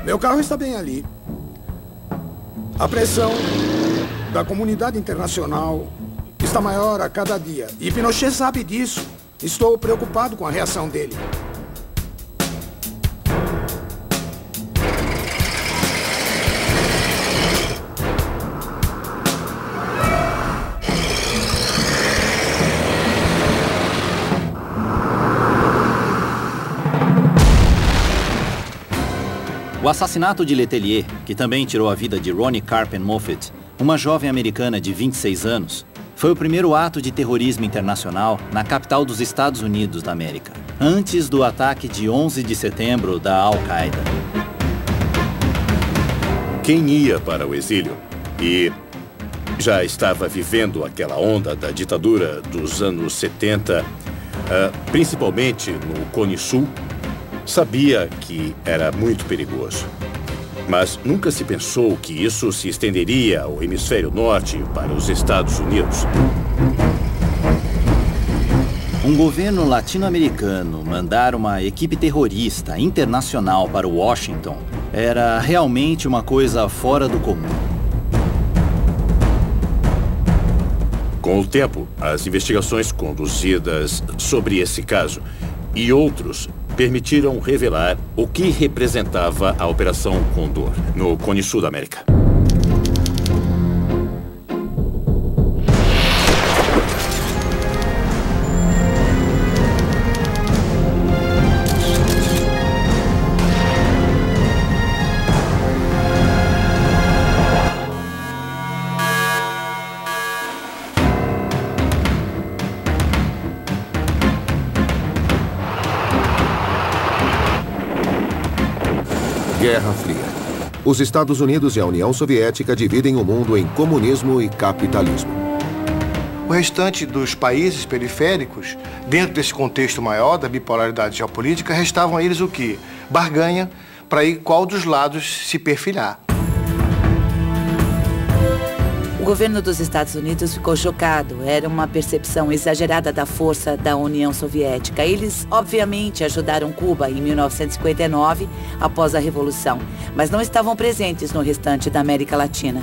Meu carro está bem ali. A pressão da comunidade internacional está maior a cada dia. E Pinochet sabe disso. Estou preocupado com a reação dele. O assassinato de Letelier, que também tirou a vida de Ronnie Carpen Moffett, uma jovem americana de 26 anos, foi o primeiro ato de terrorismo internacional na capital dos Estados Unidos da América, antes do ataque de 11 de setembro da Al-Qaeda. Quem ia para o exílio e já estava vivendo aquela onda da ditadura dos anos 70, principalmente no Cone Sul, sabia que era muito perigoso. Mas nunca se pensou que isso se estenderia ao hemisfério norte para os Estados Unidos. Um governo latino-americano mandar uma equipe terrorista internacional para Washington era realmente uma coisa fora do comum. Com o tempo, as investigações conduzidas sobre esse caso e outros permitiram revelar o que representava a Operação Condor no Cone Sul da América. Guerra Fria. Os Estados Unidos e a União Soviética dividem o mundo em comunismo e capitalismo. O restante dos países periféricos, dentro desse contexto maior da bipolaridade geopolítica, restavam a eles o quê? Barganha para ir qual dos lados se perfilhar. O governo dos Estados Unidos ficou chocado. Era uma percepção exagerada da força da União Soviética. Eles, obviamente, ajudaram Cuba em 1959, após a Revolução, mas não estavam presentes no restante da América Latina.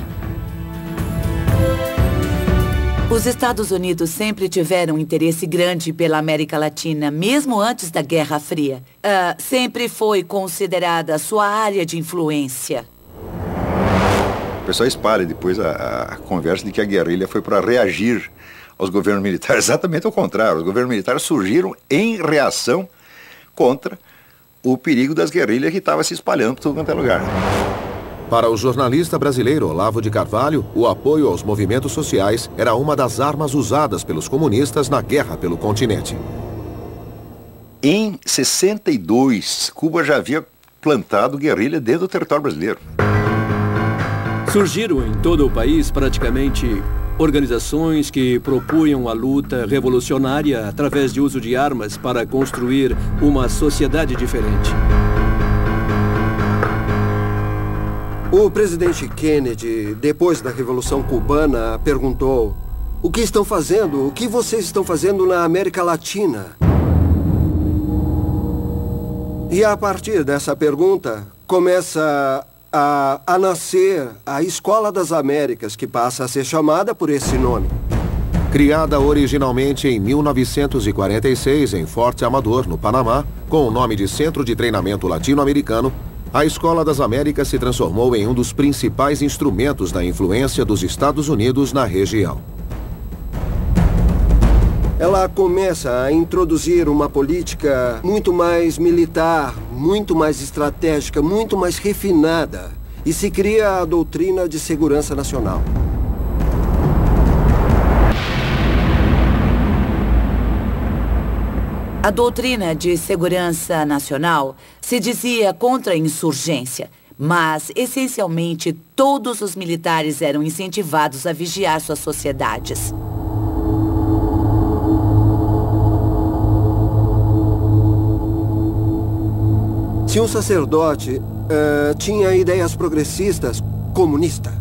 Os Estados Unidos sempre tiveram um interesse grande pela América Latina, mesmo antes da Guerra Fria. Sempre foi considerada sua área de influência. O pessoal espalha depois a conversa de que a guerrilha foi para reagir aos governos militares. Exatamente ao contrário. Os governos militares surgiram em reação contra o perigo das guerrilhas que estava se espalhando por todo quanto é lugar. Para o jornalista brasileiro Olavo de Carvalho, o apoio aos movimentos sociais era uma das armas usadas pelos comunistas na guerra pelo continente. Em 62, Cuba já havia plantado guerrilha dentro do território brasileiro. Surgiram em todo o país praticamente organizações que propunham a luta revolucionária através de uso de armas para construir uma sociedade diferente. O presidente Kennedy, depois da Revolução Cubana, perguntou: o que estão fazendo? O que vocês estão fazendo na América Latina? E a partir dessa pergunta, começa a nascer a Escola das Américas, que passa a ser chamada por esse nome. Criada originalmente em 1946 em Forte Amador, no Panamá, com o nome de Centro de Treinamento Latino-Americano, a Escola das Américas se transformou em um dos principais instrumentos da influência dos Estados Unidos na região. Ela começa a introduzir uma política muito mais militar, muito mais estratégica, muito mais refinada, e se cria a doutrina de segurança nacional. A doutrina de segurança nacional se dizia contra a insurgência, mas, essencialmente, todos os militares eram incentivados a vigiar suas sociedades. Se um sacerdote tinha ideias progressistas, comunista.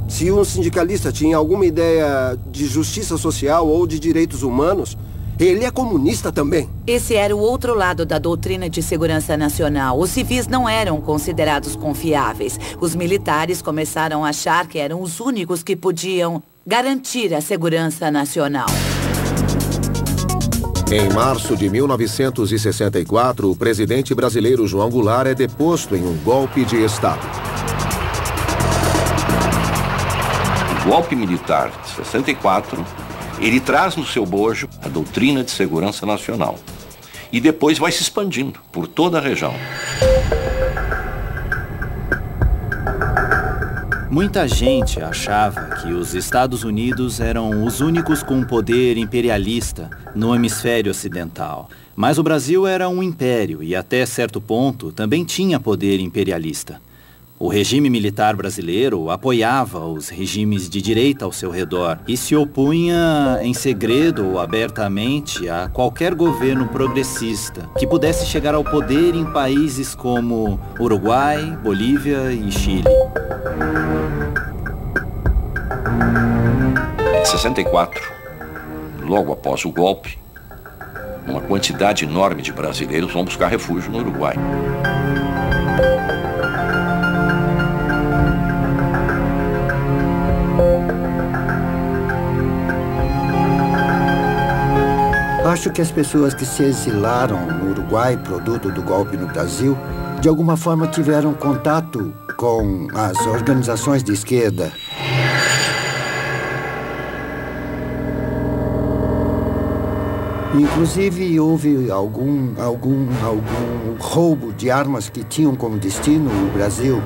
Se um sindicalista tinha alguma ideia de justiça social ou de direitos humanos, Ele é comunista também. Esse era o outro lado da doutrina de segurança nacional. Os civis não eram considerados confiáveis. Os militares começaram a achar que eram os únicos que podiam garantir a segurança nacional. Em março de 1964, o presidente brasileiro João Goulart é deposto em um golpe de Estado. O golpe militar de 64, ele traz no seu bojo a doutrina de segurança nacional. E depois vai se expandindo por toda a região. Muita gente achava que os Estados Unidos eram os únicos com poder imperialista no hemisfério ocidental. Mas o Brasil era um império e, até certo ponto, também tinha poder imperialista. O regime militar brasileiro apoiava os regimes de direita ao seu redor e se opunha em segredo ou abertamente a qualquer governo progressista que pudesse chegar ao poder em países como Uruguai, Bolívia e Chile. Em 64, logo após o golpe, uma quantidade enorme de brasileiros vão buscar refúgio no Uruguai. Acho que as pessoas que se exilaram no Uruguai, produto do golpe no Brasil, de alguma forma tiveram contato com as organizações de esquerda. Inclusive, houve algum roubo de armas que tinham como destino o Brasil.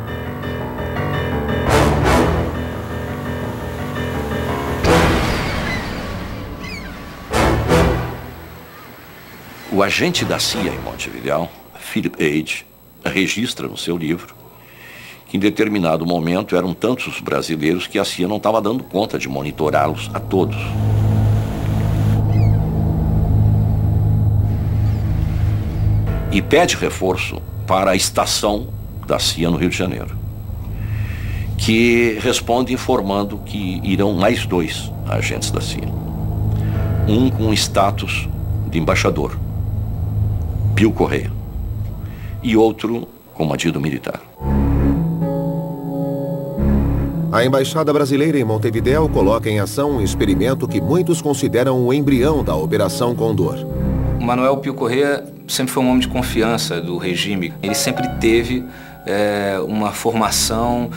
O agente da CIA em Montevidéu, Philip Age, registra no seu livro que em determinado momento eram tantos os brasileiros que a CIA não estava dando conta de monitorá-los a todos. E pede reforço para a estação da CIA no Rio de Janeiro, que responde informando que irão mais 2 agentes da CIA. Um com status de embaixador, Pio Correia, e outro comandante militar. A Embaixada Brasileira em Montevidéu coloca em ação um experimento que muitos consideram o embrião da Operação Condor. O Manuel Pio Correia sempre foi um homem de confiança do regime. Ele sempre teve uma formação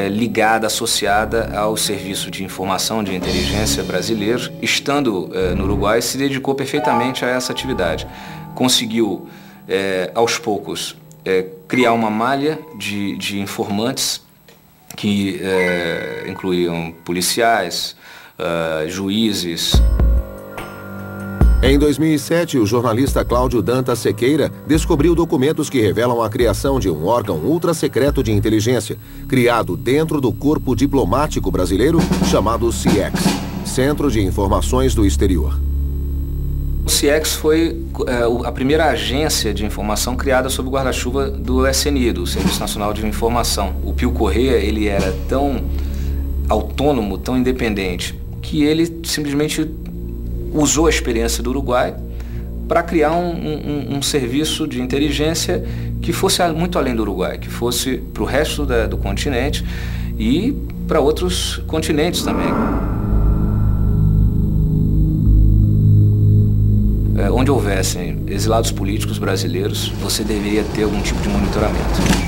ligada, associada ao serviço de informação de inteligência brasileiro. Estando no Uruguai, se dedicou perfeitamente a essa atividade. Conseguiu, aos poucos, criar uma malha de informantes que incluíam policiais, juízes. Em 2007, o jornalista Cláudio Dantas Sequeira descobriu documentos que revelam a criação de um órgão ultra-secreto de inteligência, criado dentro do corpo diplomático brasileiro, chamado CIEX, Centro de Informações do Exterior. O CIEX foi a primeira agência de informação criada sob o guarda-chuva do SNI, do Serviço Nacional de Informação. O Pio Correia, ele era tão autônomo, tão independente, que ele simplesmente usou a experiência do Uruguai para criar um serviço de inteligência que fosse muito além do Uruguai, que fosse para o resto do continente e para outros continentes também. Onde houvessem exilados políticos brasileiros, você deveria ter algum tipo de monitoramento.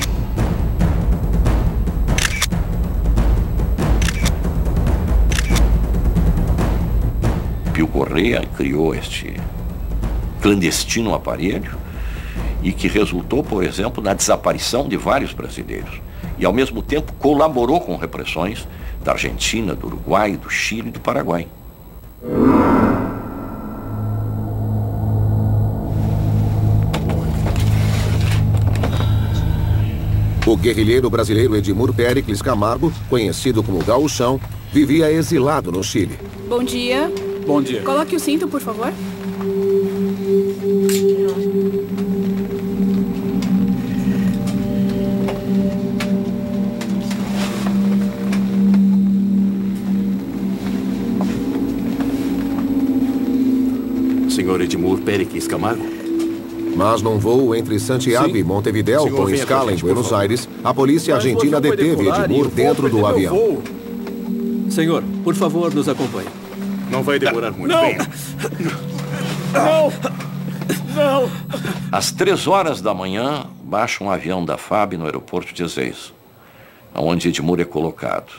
Pio Correia criou este clandestino aparelho e que resultou, por exemplo, na desaparição de vários brasileiros. E, ao mesmo tempo, colaborou com repressões da Argentina, do Uruguai, do Chile e do Paraguai. O guerrilheiro brasileiro Edmur Péricles Camargo, conhecido como Gauchão, vivia exilado no Chile. Bom dia. Bom dia. Coloque o cinto, por favor. Senhor por Péricles Camargo? Mas num voo entre Santiago e Montevidéu, com escala em Buenos Aires, a polícia argentina deteve Edmur dentro do avião. Senhor, por favor, nos acompanhe. Não vai demorar muito. Não! Venha. Não! Não! Às 3 horas da manhã, baixa um avião da FAB no aeroporto de Ezeiza, onde Edmur é colocado.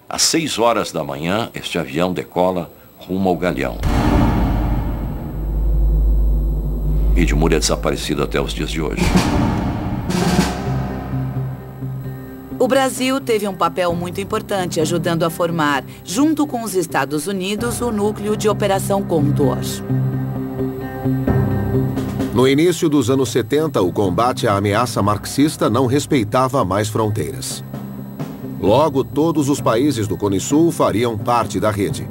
Às 6 horas da manhã, este avião decola rumo ao Galeão. Edmur é desaparecido até os dias de hoje. O Brasil teve um papel muito importante ajudando a formar, junto com os Estados Unidos, o núcleo de Operação Condor. No início dos anos 70, o combate à ameaça marxista não respeitava mais fronteiras. Logo, todos os países do Cone Sul fariam parte da rede.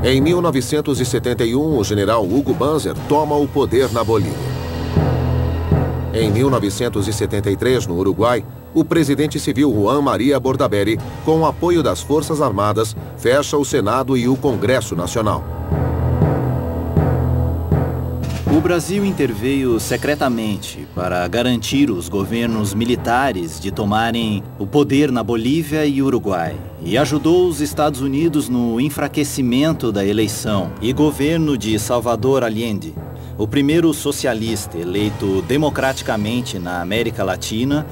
Em 1971, o general Hugo Banzer toma o poder na Bolívia. Em 1973, no Uruguai, o presidente civil Juan Maria Bordaberry, com o apoio das Forças Armadas, fecha o Senado e o Congresso Nacional. O Brasil interveio secretamente para garantir os governos militares de tomarem o poder na Bolívia e Uruguai e ajudou os Estados Unidos no enfraquecimento da eleição e governo de Salvador Allende, o primeiro socialista eleito democraticamente na América Latina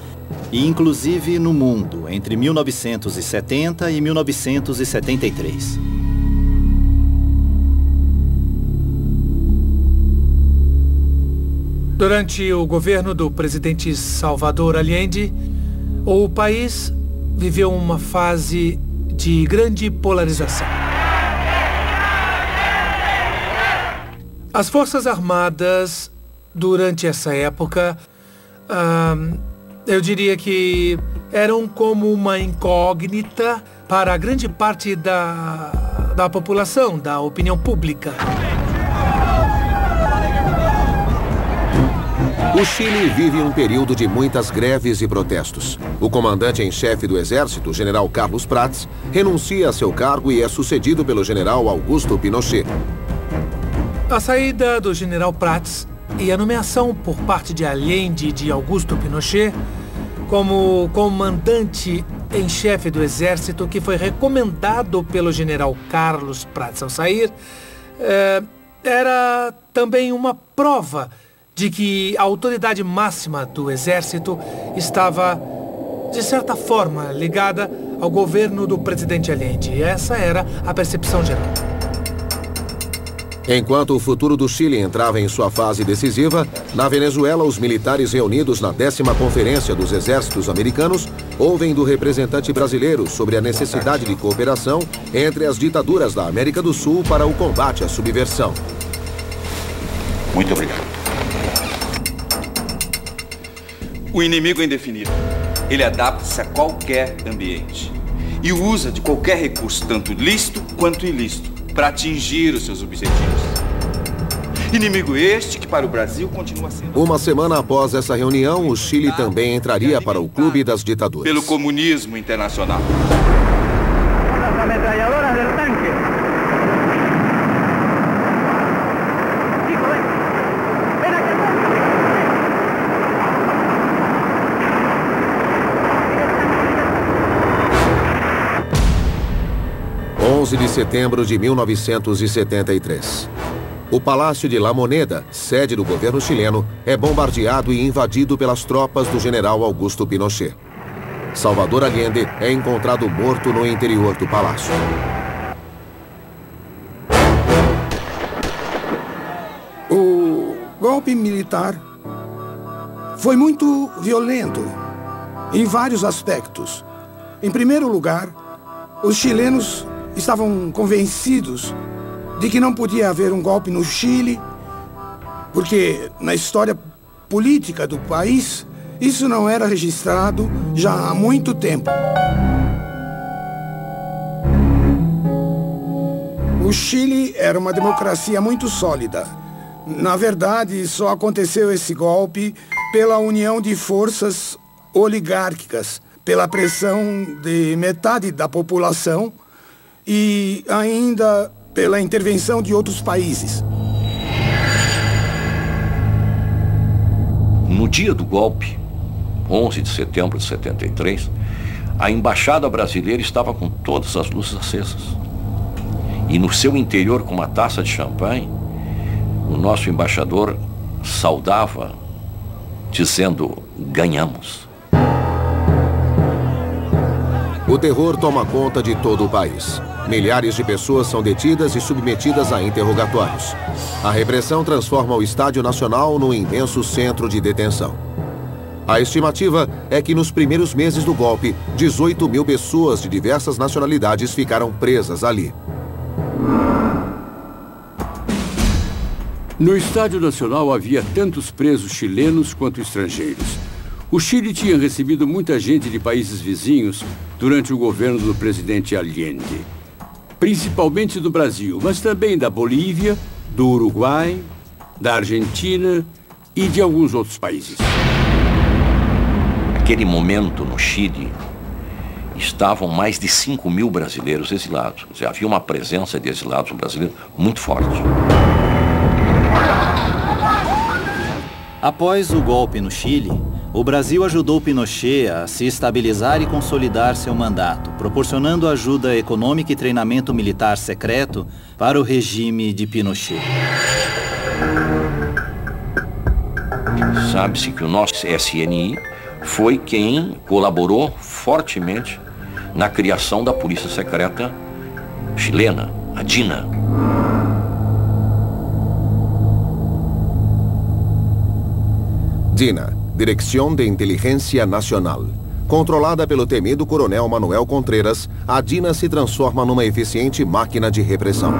e inclusive no mundo entre 1970 e 1973. Durante o governo do presidente Salvador Allende, o país viveu uma fase de grande polarização. As Forças Armadas, durante essa época, eu diria que eram como uma incógnita para grande parte da população, da opinião pública. O Chile vive um período de muitas greves e protestos. O comandante em chefe do exército, o general Carlos Prats, renuncia a seu cargo e é sucedido pelo general Augusto Pinochet. A saída do general Prats e a nomeação por parte de Allende de Augusto Pinochet como comandante em chefe do exército, que foi recomendado pelo general Carlos Prats ao sair, era também uma prova de que a autoridade máxima do exército estava, de certa forma, ligada ao governo do presidente Allende. E essa era a percepção geral. Enquanto o futuro do Chile entrava em sua fase decisiva, na Venezuela, os militares reunidos na 10ª Conferência dos Exércitos Americanos ouvem do representante brasileiro sobre a necessidade de cooperação entre as ditaduras da América do Sul para o combate à subversão. Muito obrigado. O inimigo é indefinido. Ele adapta-se a qualquer ambiente e usa de qualquer recurso, tanto lícito quanto ilícito, para atingir os seus objetivos. Inimigo este que para o Brasil continua sendo... Uma semana após essa reunião, o Chile também entraria para o Clube das Ditaduras. Pelo comunismo internacional. Las ametralladoras del tanque. 11 de setembro de 1973. O Palácio de La Moneda, sede do governo chileno, é bombardeado e invadido pelas tropas do general Augusto Pinochet. Salvador Allende é encontrado morto no interior do palácio. O golpe militar foi muito violento em vários aspectos. Em primeiro lugar, os chilenos estavam convencidos de que não podia haver um golpe no Chile, porque na história política do país, isso não era registrado já há muito tempo. O Chile era uma democracia muito sólida. Na verdade, só aconteceu esse golpe pela união de forças oligárquicas, pela pressão de metade da população e ainda pela intervenção de outros países. No dia do golpe, 11 de setembro de 73, a embaixada brasileira estava com todas as luzes acesas. E no seu interior, com uma taça de champanhe, o nosso embaixador saudava, dizendo: ganhamos. O terror toma conta de todo o país. Milhares de pessoas são detidas e submetidas a interrogatórios. A repressão transforma o Estádio Nacional num imenso centro de detenção. A estimativa é que nos primeiros meses do golpe, 18 mil pessoas de diversas nacionalidades ficaram presas ali. No Estádio Nacional havia tantos presos chilenos quanto estrangeiros. O Chile tinha recebido muita gente de países vizinhos durante o governo do presidente Allende. Principalmente do Brasil, mas também da Bolívia, do Uruguai, da Argentina e de alguns outros países. Naquele momento, no Chile, estavam mais de 5 mil brasileiros exilados. Quer dizer, havia uma presença de exilados brasileiros muito forte. Após o golpe no Chile, o Brasil ajudou Pinochet a se estabilizar e consolidar seu mandato, proporcionando ajuda econômica e treinamento militar secreto para o regime de Pinochet. Sabe-se que o nosso SNI foi quem colaborou fortemente na criação da polícia secreta chilena, a DINA. DINA, Dirección de Inteligência Nacional. Controlada pelo temido coronel Manuel Contreras, a DINA se transforma numa eficiente máquina de repressão.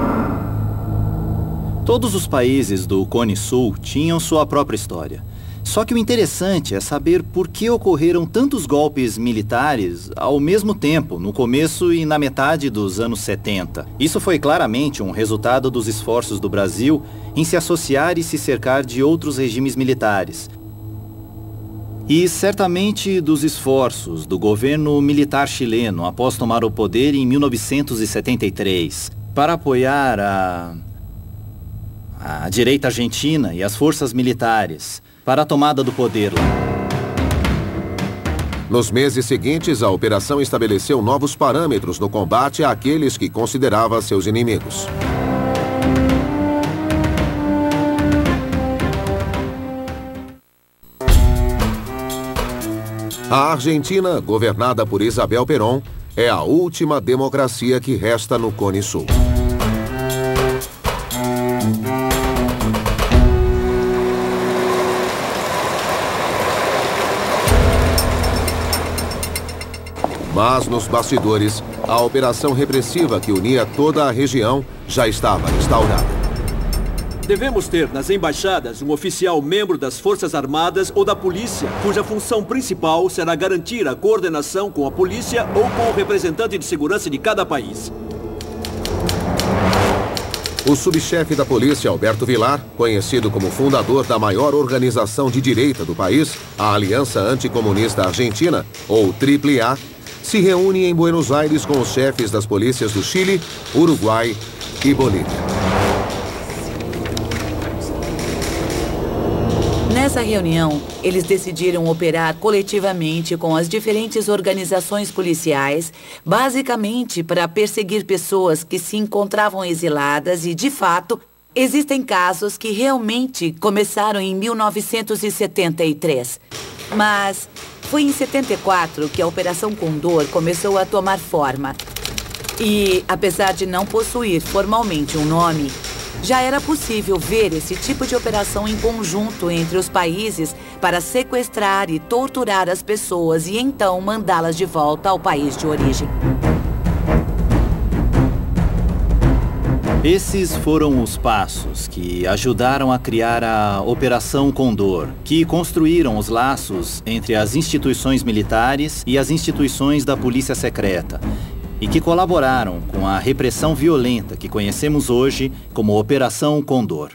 Todos os países do Cone Sul tinham sua própria história. Só que o interessante é saber por que ocorreram tantos golpes militares ao mesmo tempo, no começo e na metade dos anos 70. Isso foi claramente um resultado dos esforços do Brasil em se associar e se cercar de outros regimes militares. E certamente dos esforços do governo militar chileno após tomar o poder em 1973 para apoiar a direita argentina e as forças militares para a tomada do poder lá. Nos meses seguintes, a operação estabeleceu novos parâmetros no combate àqueles que considerava seus inimigos. A Argentina, governada por Isabel Perón, é a última democracia que resta no Cone Sul. Mas nos bastidores, a operação repressiva que unia toda a região já estava instaurada. Devemos ter nas embaixadas um oficial membro das Forças Armadas ou da polícia, cuja função principal será garantir a coordenação com a polícia ou com o representante de segurança de cada país. O subchefe da polícia, Alberto Vilar, conhecido como fundador da maior organização de direita do país, a Aliança Anticomunista Argentina, ou AAA, se reúne em Buenos Aires com os chefes das polícias do Chile, Uruguai e Bolívia. Nessa reunião, eles decidiram operar coletivamente com as diferentes organizações policiais, basicamente para perseguir pessoas que se encontravam exiladas e, de fato, existem casos que realmente começaram em 1973. Mas foi em 74 que a Operação Condor começou a tomar forma. E, apesar de não possuir formalmente um nome, já era possível ver esse tipo de operação em conjunto entre os países para sequestrar e torturar as pessoas e então mandá-las de volta ao país de origem. Esses foram os passos que ajudaram a criar a Operação Condor, que construíram os laços entre as instituições militares e as instituições da polícia secreta, e que colaboraram com a repressão violenta que conhecemos hoje como Operação Condor.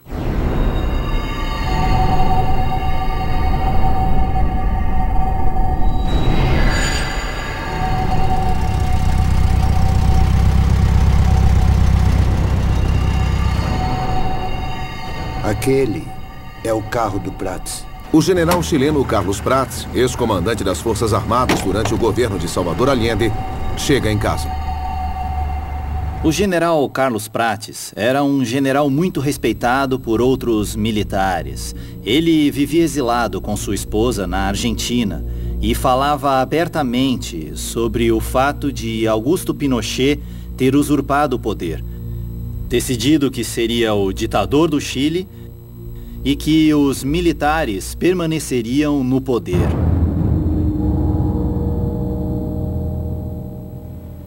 Aquele é o carro do Prats. O general chileno Carlos Prats, ex-comandante das Forças Armadas durante o governo de Salvador Allende, chega em casa. O general Carlos Prates era um general muito respeitado por outros militares. Ele vivia exilado com sua esposa na Argentina e falava abertamente sobre o fato de Augusto Pinochet ter usurpado o poder, decidido que seria o ditador do Chile e que os militares permaneceriam no poder.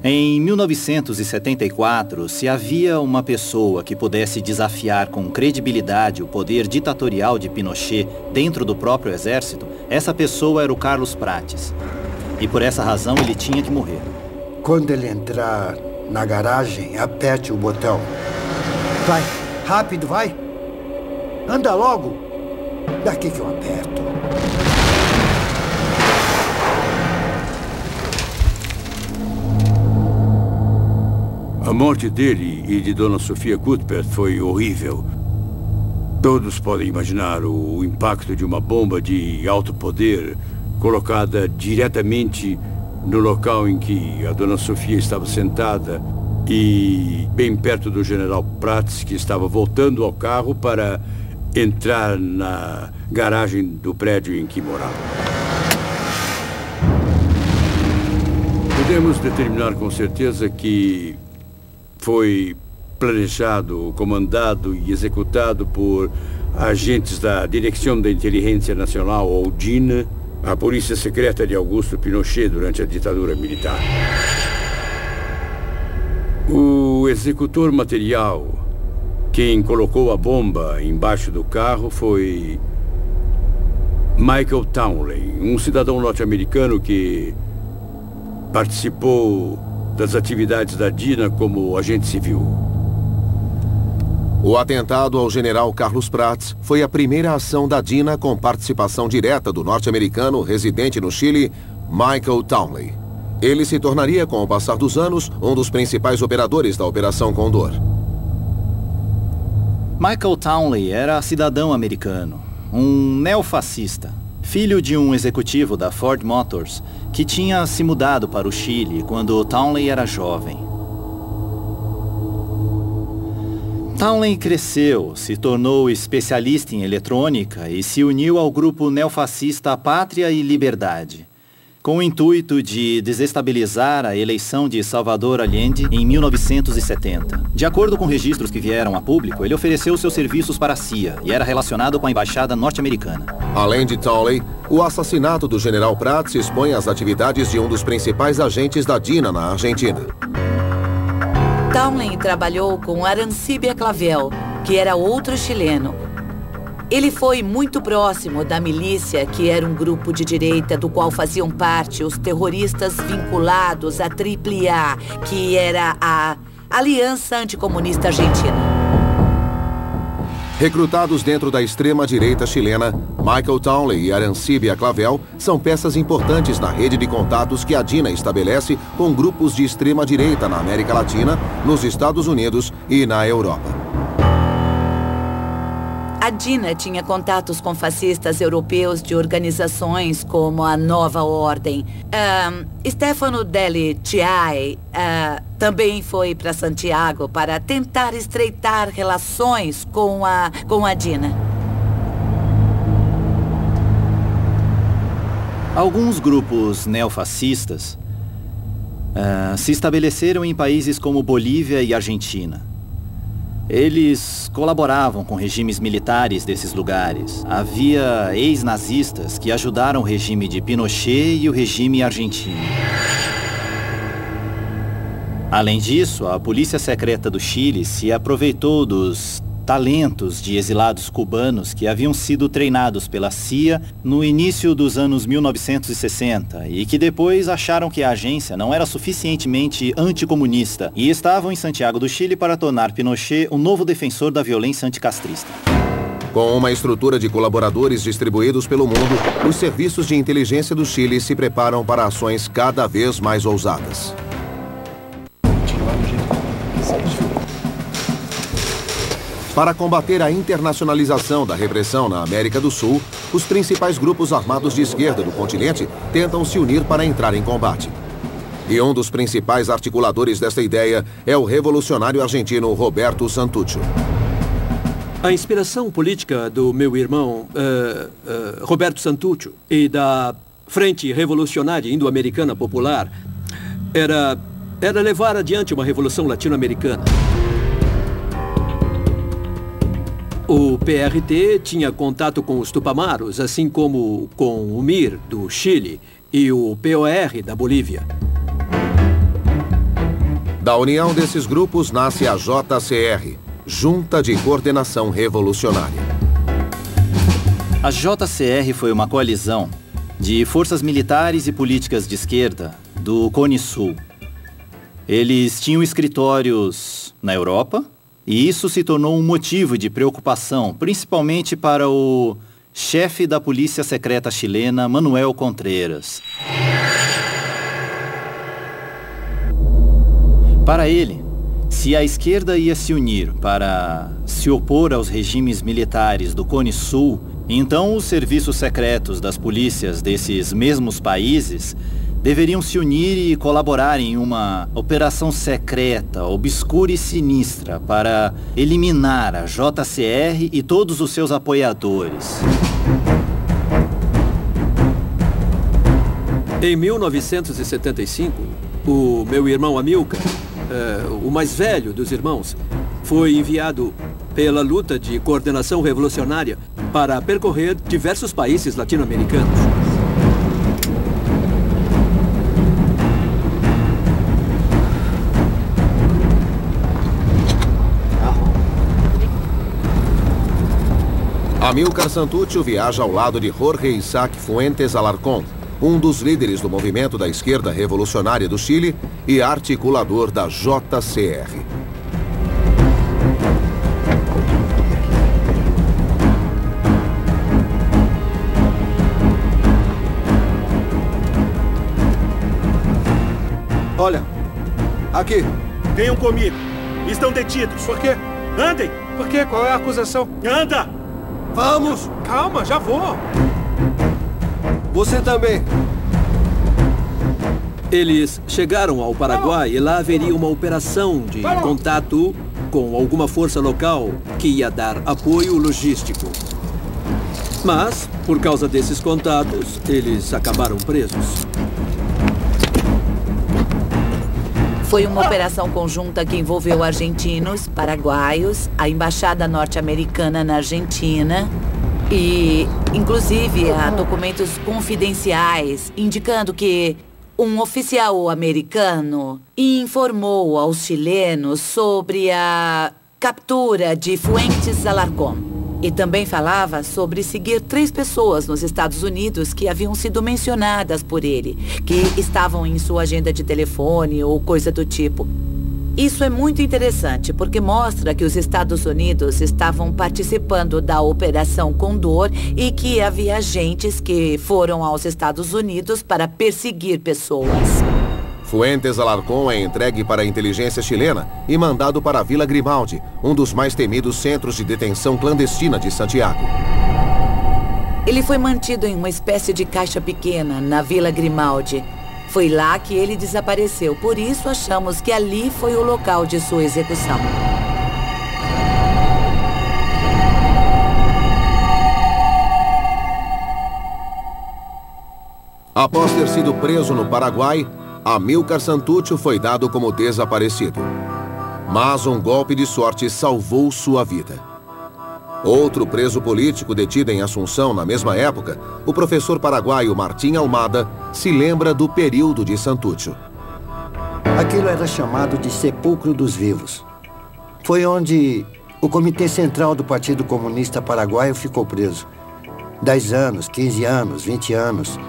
Em 1974, se havia uma pessoa que pudesse desafiar com credibilidade o poder ditatorial de Pinochet dentro do próprio exército, essa pessoa era o Carlos Prates. E por essa razão ele tinha que morrer. Quando ele entrar na garagem, aperte o botão. Vai, rápido, vai. Anda logo. Daqui que eu aperto. A morte dele e de Dona Sofia Cuthbert foi horrível. Todos podem imaginar o impacto de uma bomba de alto poder colocada diretamente no local em que a Dona Sofia estava sentada e bem perto do general Prats, que estava voltando ao carro para entrar na garagem do prédio em que morava. Podemos determinar com certeza que foi planejado, comandado e executado por agentes da Direção da Inteligência Nacional, ou DINA, a polícia secreta de Augusto Pinochet durante a ditadura militar. O executor material, quem colocou a bomba embaixo do carro, foi Michael Townley, um cidadão norte-americano que participou das atividades da DINA como agente civil. O atentado ao general Carlos Prats foi a primeira ação da DINA com participação direta do norte-americano residente no Chile, Michael Townley. Ele se tornaria, com o passar dos anos, um dos principais operadores da Operação Condor. Michael Townley era cidadão americano, um neofascista, filho de um executivo da Ford Motors, que tinha se mudado para o Chile quando Townley era jovem. Townley cresceu, se tornou especialista em eletrônica e se uniu ao grupo neofascista Pátria e Liberdade, com o intuito de desestabilizar a eleição de Salvador Allende em 1970. De acordo com registros que vieram a público, ele ofereceu seus serviços para a CIA e era relacionado com a embaixada norte-americana. Além de Townley, o assassinato do general Prats expõe as atividades de um dos principais agentes da DINA na Argentina. Townley trabalhou com Arancibia Clavel, que era outro chileno. Ele foi muito próximo da milícia, que era um grupo de direita do qual faziam parte os terroristas vinculados à AAA, que era a Aliança Anticomunista Argentina. Recrutados dentro da extrema-direita chilena, Michael Townley e Arancibia Clavel são peças importantes na rede de contatos que a DINA estabelece com grupos de extrema-direita na América Latina, nos Estados Unidos e na Europa. A DINA tinha contatos com fascistas europeus de organizações como a Nova Ordem. Stefano Delle Chiaie também foi para Santiago para tentar estreitar relações com a DINA. Alguns grupos neofascistas se estabeleceram em países como Bolívia e Argentina. Eles colaboravam com regimes militares desses lugares. Havia ex-nazistas que ajudaram o regime de Pinochet e o regime argentino. Além disso, a polícia secreta do Chile se aproveitou dos talentos de exilados cubanos que haviam sido treinados pela CIA no início dos anos 1960 e que depois acharam que a agência não era suficientemente anticomunista e estavam em Santiago do Chile para tornar Pinochet um novo defensor da violência anticastrista. Com uma estrutura de colaboradores distribuídos pelo mundo, os serviços de inteligência do Chile se preparam para ações cada vez mais ousadas. Para combater a internacionalização da repressão na América do Sul, os principais grupos armados de esquerda do continente tentam se unir para entrar em combate. E um dos principais articuladores desta ideia é o revolucionário argentino Roberto Santuccio. A inspiração política do meu irmão, Roberto Santuccio, e da Frente Revolucionária Indo-Americana Popular era levar adiante uma revolução latino-americana. O PRT tinha contato com os Tupamaros, assim como com o MIR, do Chile, e o POR, da Bolívia. Da união desses grupos nasce a JCR, Junta de Coordenação Revolucionária. A JCR foi uma coalizão de forças militares e políticas de esquerda do Cone Sul. Eles tinham escritórios na Europa, e isso se tornou um motivo de preocupação, principalmente para o chefe da polícia secreta chilena, Manuel Contreras. Para ele, se a esquerda ia se unir para se opor aos regimes militares do Cone Sul, então os serviços secretos das polícias desses mesmos países deveriam se unir e colaborar em uma operação secreta, obscura e sinistra para eliminar a JCR e todos os seus apoiadores. Em 1975, o meu irmão Amilcar, o mais velho dos irmãos, foi enviado pela luta de coordenação revolucionária para percorrer diversos países latino-americanos. Amilcar Santuccio viaja ao lado de Jorge Isaac Fuentes Alarcón, um dos líderes do movimento da esquerda revolucionária do Chile e articulador da JCR. Olha, aqui. Venham comigo. Estão detidos. Por quê? Andem! Por quê? Qual é a acusação? Anda! Vamos! Calma, já vou. Você também. Eles chegaram ao Paraguai e lá haveria uma operação de contato com alguma força local que ia dar apoio logístico. Mas, por causa desses contatos, eles acabaram presos. Foi uma operação conjunta que envolveu argentinos, paraguaios, a embaixada norte-americana na Argentina e, inclusive, há documentos confidenciais indicando que um oficial americano informou aos chilenos sobre a captura de Fuentes Alarcón. E também falava sobre seguir 3 pessoas nos Estados Unidos que haviam sido mencionadas por ele, que estavam em sua agenda de telefone ou coisa do tipo. Isso é muito interessante, porque mostra que os Estados Unidos estavam participando da Operação Condor e que havia agentes que foram aos Estados Unidos para perseguir pessoas. Fuentes Alarcón é entregue para a inteligência chilena e mandado para a Vila Grimaldi, um dos mais temidos centros de detenção clandestina de Santiago. Ele foi mantido em uma espécie de caixa pequena na Vila Grimaldi. Foi lá que ele desapareceu, por isso achamos que ali foi o local de sua execução. Após ter sido preso no Paraguai, Amilcar Santuccio foi dado como desaparecido. Mas um golpe de sorte salvou sua vida. Outro preso político detido em Assunção na mesma época, o professor paraguaio Martim Almada, se lembra do período de Santuccio. Aquilo era chamado de Sepulcro dos Vivos. Foi onde o Comitê Central do Partido Comunista Paraguaio ficou preso. 10 anos, 15 anos, 20 anos.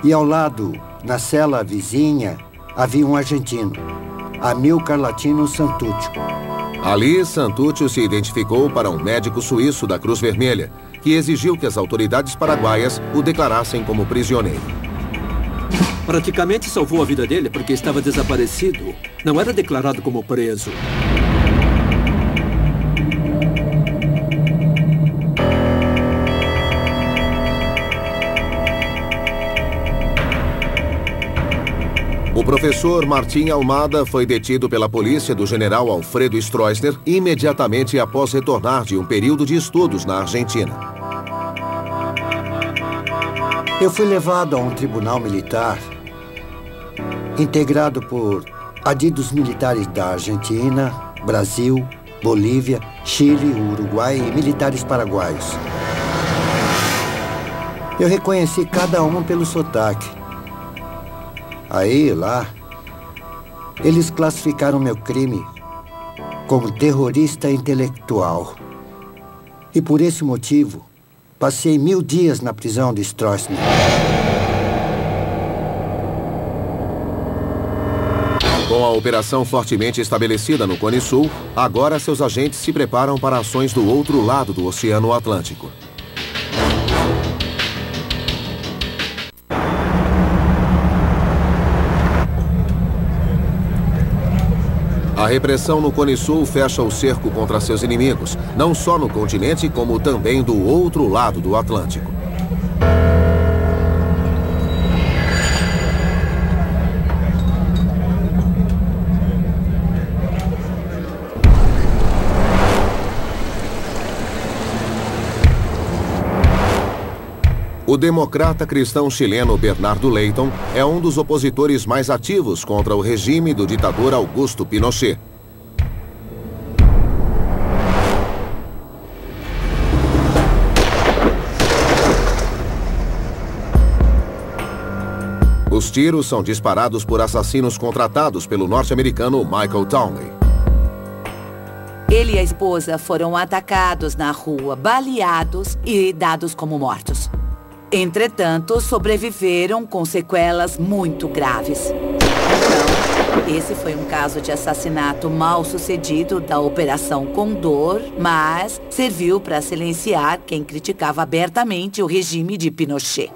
E ao lado, na cela vizinha, havia um argentino, Amilcar Latino Santuccio. Ali, Santuccio se identificou para um médico suíço da Cruz Vermelha, que exigiu que as autoridades paraguaias o declarassem como prisioneiro. Praticamente salvou a vida dele porque estava desaparecido. Não era declarado como preso. O professor Martim Almada foi detido pela polícia do general Alfredo Stroessner imediatamente após retornar de um período de estudos na Argentina. Eu fui levado a um tribunal militar integrado por adidos militares da Argentina, Brasil, Bolívia, Chile, Uruguai e militares paraguaios. Eu reconheci cada um pelo sotaque. Aí, lá, eles classificaram meu crime como terrorista intelectual. E por esse motivo, passei 1000 dias na prisão de Stroessner. Com a operação fortemente estabelecida no Cone Sul, agora seus agentes se preparam para ações do outro lado do Oceano Atlântico. A repressão no Cone Sul fecha o cerco contra seus inimigos, não só no continente, como também do outro lado do Atlântico. O democrata cristão chileno Bernardo Leighton é um dos opositores mais ativos contra o regime do ditador Augusto Pinochet. Os tiros são disparados por assassinos contratados pelo norte-americano Michael Townley. Ele e a esposa foram atacados na rua, baleados e dados como mortos. Entretanto, sobreviveram com sequelas muito graves. Então, esse foi um caso de assassinato mal sucedido da Operação Condor, mas serviu para silenciar quem criticava abertamente o regime de Pinochet.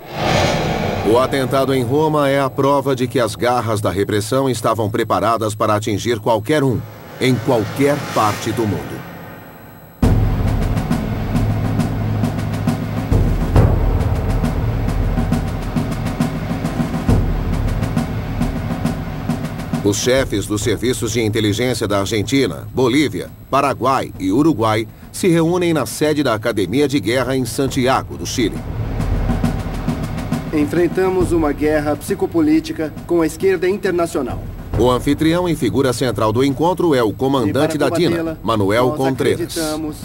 O atentado em Roma é a prova de que as garras da repressão estavam preparadas para atingir qualquer um, em qualquer parte do mundo. Os chefes dos serviços de inteligência da Argentina, Bolívia, Paraguai e Uruguai se reúnem na sede da Academia de Guerra em Santiago, do Chile. Enfrentamos uma guerra psicopolítica com a esquerda internacional. O anfitrião e figura central do encontro é o comandante da DINA, Manuel Contreras. Acreditamos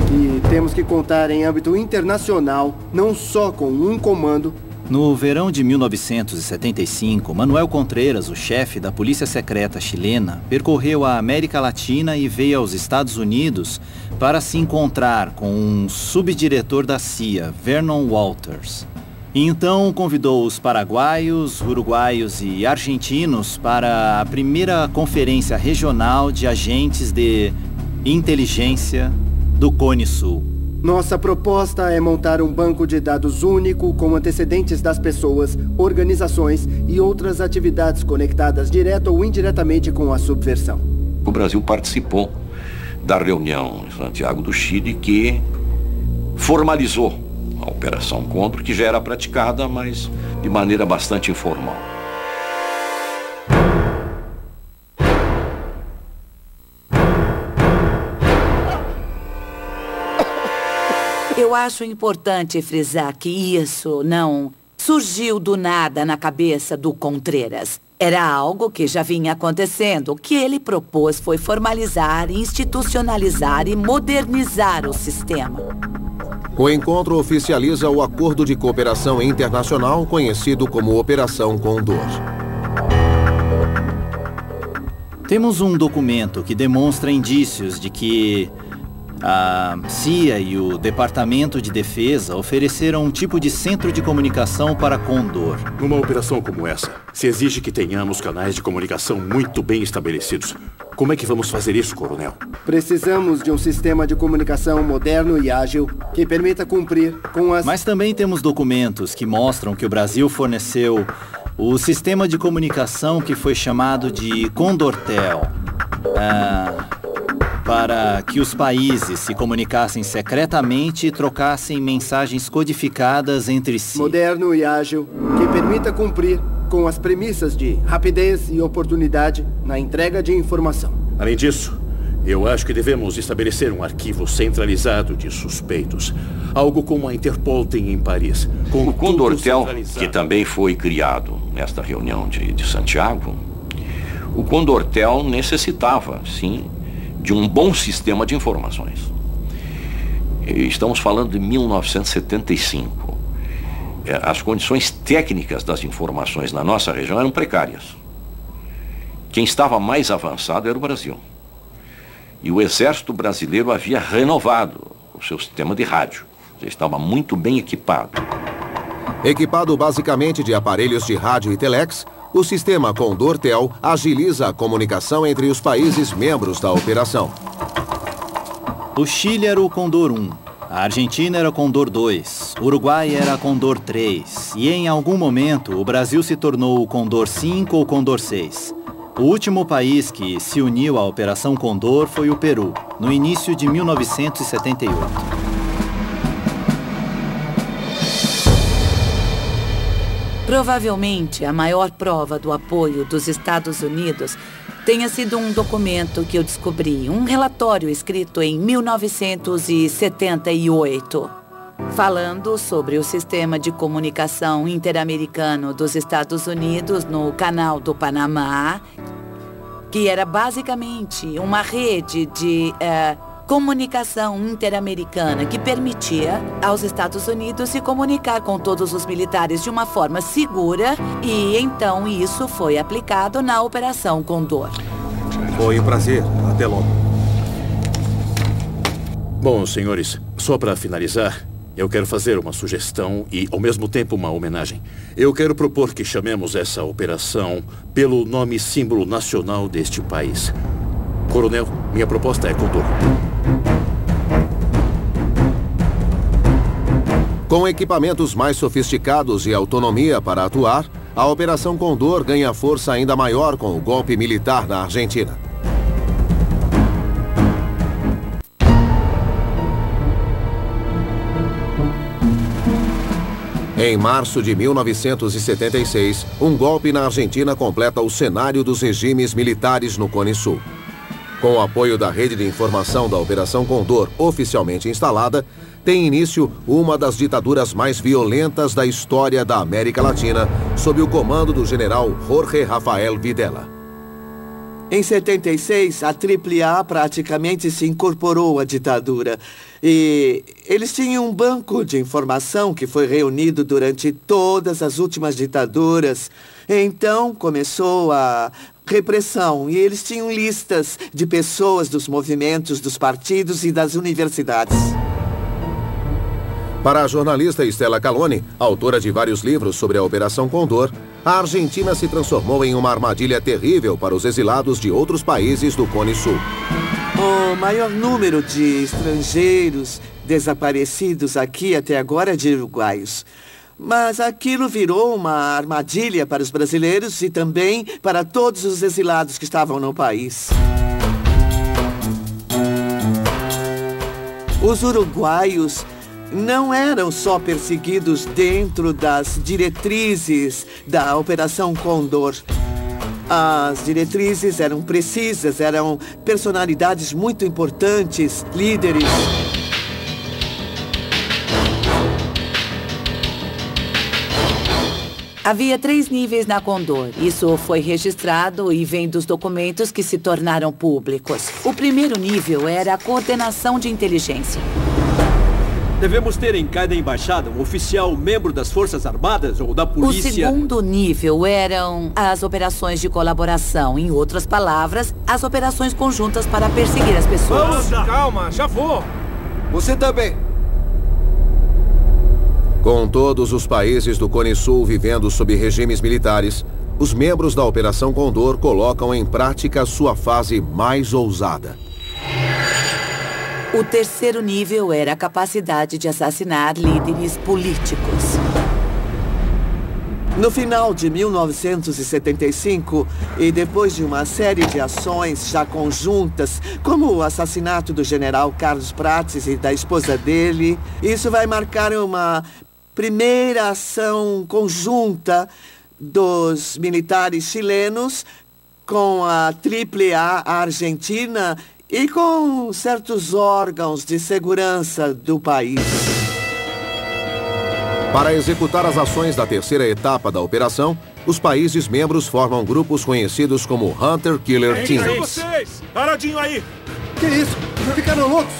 que temos que contar em âmbito internacional, não só com um comando. No verão de 1975, Manuel Contreras, o chefe da Polícia Secreta chilena, percorreu a América Latina e veio aos Estados Unidos para se encontrar com um subdiretor da CIA, Vernon Walters. E então convidou os paraguaios, uruguaios e argentinos para a primeira conferência regional de agentes de inteligência do Cone Sul. Nossa proposta é montar um banco de dados único com antecedentes das pessoas, organizações e outras atividades conectadas direto ou indiretamente com a subversão. O Brasil participou da reunião em Santiago do Chile que formalizou a Operação Condor, que já era praticada, mas de maneira bastante informal. Eu acho importante frisar que isso não surgiu do nada na cabeça do Contreras. Era algo que já vinha acontecendo. O que ele propôs foi formalizar, institucionalizar e modernizar o sistema. O encontro oficializa o Acordo de Cooperação Internacional, conhecido como Operação Condor. Temos um documento que demonstra indícios de que a CIA e o Departamento de Defesa ofereceram um tipo de centro de comunicação para Condor. Numa operação como essa, se exige que tenhamos canais de comunicação muito bem estabelecidos. Como é que vamos fazer isso, coronel? Precisamos de um sistema de comunicação moderno e ágil que permita cumprir com as... Mas também temos documentos que mostram que o Brasil forneceu o sistema de comunicação que foi chamado de Condortel. Para que os países se comunicassem secretamente e trocassem mensagens codificadas entre si. Moderno e ágil, que permita cumprir com as premissas de rapidez e oportunidade na entrega de informação. Além disso, eu acho que devemos estabelecer um arquivo centralizado de suspeitos. Algo como a Interpol tem em Paris. O Condortel, que também foi criado nesta reunião de Santiago, o Condortel necessitava, sim, de um bom sistema de informações. Estamos falando de 1975. As condições técnicas das informações na nossa região eram precárias. Quem estava mais avançado era o Brasil. E o Exército Brasileiro havia renovado o seu sistema de rádio. Já estava muito bem equipado. Equipado basicamente de aparelhos de rádio e telex, o sistema Condortel agiliza a comunicação entre os países membros da operação. O Chile era o Condor 1, a Argentina era o Condor 2, o Uruguai era a Condor 3 e em algum momento o Brasil se tornou o Condor 5 ou Condor 6. O último país que se uniu à Operação Condor foi o Peru, no início de 1978. Provavelmente, a maior prova do apoio dos Estados Unidos tenha sido um documento que eu descobri, um relatório escrito em 1978, falando sobre o sistema de comunicação interamericano dos Estados Unidos no Canal do Panamá, que era basicamente uma rede de comunicação interamericana que permitia aos Estados Unidos se comunicar com todos os militares de uma forma segura e então isso foi aplicado na Operação Condor. Foi um prazer. Até logo. Bom, senhores, só para finalizar, eu quero fazer uma sugestão e, ao mesmo tempo, uma homenagem. Eu quero propor que chamemos essa operação pelo nome símbolo nacional deste país. Coronel, minha proposta é Condor. Com equipamentos mais sofisticados e autonomia para atuar, a Operação Condor ganha força ainda maior com o golpe militar na Argentina. Em março de 1976, um golpe na Argentina completa o cenário dos regimes militares no Cone Sul. Com o apoio da rede de informação da Operação Condor oficialmente instalada, tem início uma das ditaduras mais violentas da história da América Latina, sob o comando do general Jorge Rafael Videla. Em 76, a AAA praticamente se incorporou à ditadura. E eles tinham um banco de informação que foi reunido durante todas as últimas ditaduras. Então começou a repressão e eles tinham listas de pessoas dos movimentos, dos partidos e das universidades. Para a jornalista Estela Caloni, autora de vários livros sobre a Operação Condor, a Argentina se transformou em uma armadilha terrível para os exilados de outros países do Cone Sul. O maior número de estrangeiros desaparecidos aqui até agora é de uruguaios. Mas aquilo virou uma armadilha para os brasileiros e também para todos os exilados que estavam no país. Os uruguaios não eram só perseguidos dentro das diretrizes da Operação Condor. As diretrizes eram precisas, eram personalidades muito importantes, líderes. Havia 3 níveis na Condor. Isso foi registrado e vem dos documentos que se tornaram públicos. O primeiro nível era a coordenação de inteligência. Devemos ter em cada embaixada um oficial membro das Forças Armadas ou da polícia. O segundo nível eram as operações de colaboração. Em outras palavras, as operações conjuntas para perseguir as pessoas. Vamos, calma, já vou. Você também. Com todos os países do Cone Sul vivendo sob regimes militares, os membros da Operação Condor colocam em prática sua fase mais ousada. O terceiro nível era a capacidade de assassinar líderes políticos. No final de 1975, e depois de uma série de ações já conjuntas, como o assassinato do general Carlos Prates e da esposa dele, isso vai marcar uma primeira ação conjunta dos militares chilenos com a AAA argentina e com certos órgãos de segurança do país. Para executar as ações da terceira etapa da operação, os países membros formam grupos conhecidos como Hunter Killer Teams. Quem são vocês? Paradinho aí! Que isso? Ficaram loucos?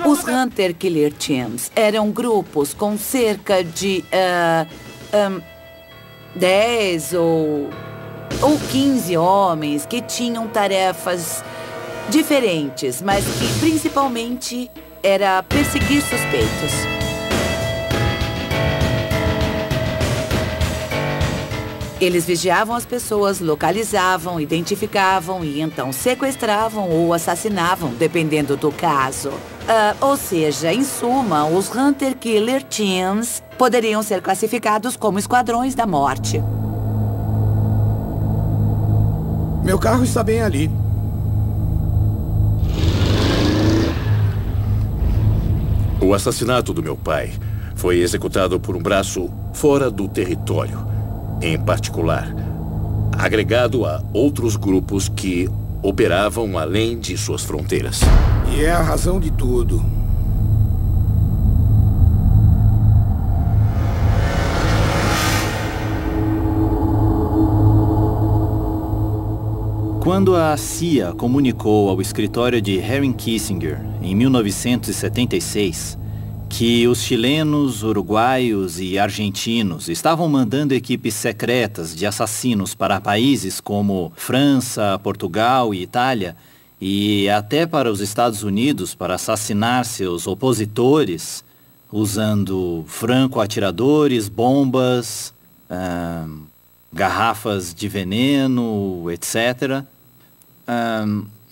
Os Hunter Killer Teams eram grupos com cerca de 10 ou 15 homens que tinham tarefas diferentes, mas que principalmente era perseguir suspeitos. Eles vigiavam as pessoas, localizavam, identificavam e então sequestravam ou assassinavam, dependendo do caso. Ou seja, em suma, os Hunter Killer Teams poderiam ser classificados como esquadrões da morte. Meu carro está bem ali. O assassinato do meu pai foi executado por um braço fora do território. Em particular, agregado a outros grupos que operavam além de suas fronteiras. E é a razão de tudo. Quando a CIA comunicou ao escritório de Henry Kissinger, em 1976, que os chilenos, uruguaios e argentinos estavam mandando equipes secretas de assassinos para países como França, Portugal e Itália, e até para os Estados Unidos para assassinar seus opositores, usando franco-atiradores, bombas, garrafas de veneno, etc.,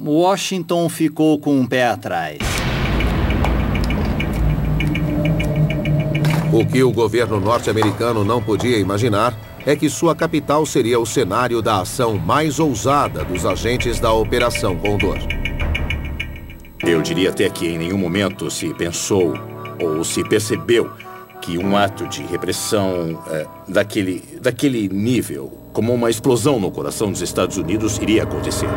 Washington ficou com um pé atrás. O que o governo norte-americano não podia imaginar é que sua capital seria o cenário da ação mais ousada dos agentes da Operação Condor. Eu diria até que em nenhum momento se pensou ou se percebeu que um ato de repressão daquele nível, como uma explosão no coração dos Estados Unidos, iria acontecer.